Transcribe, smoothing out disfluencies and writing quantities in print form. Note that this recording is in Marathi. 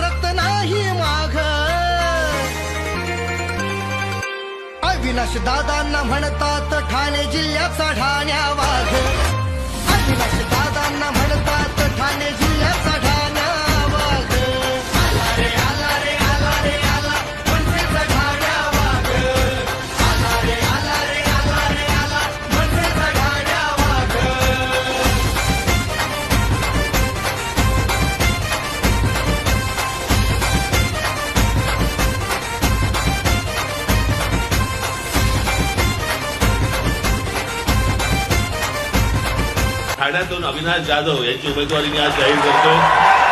सरत नाही माघ. अविनाश दादांना म्हणतात ठाणे जिल्ह्याचा ठाण्या वाघ. अविनाश दादांना म्हणतात ठाणे जिल्ह्याचा ठाण्या वाघ. आला रे आला रे आला रे आला मनसेचा ठाण्या वाघ. आला रे आला रे आला रे आला मनसेचा ठाण्या वाघ. ठाण्यातून अविनाश जाधव यांची उमेदवारी मी आज जाहीर करतो.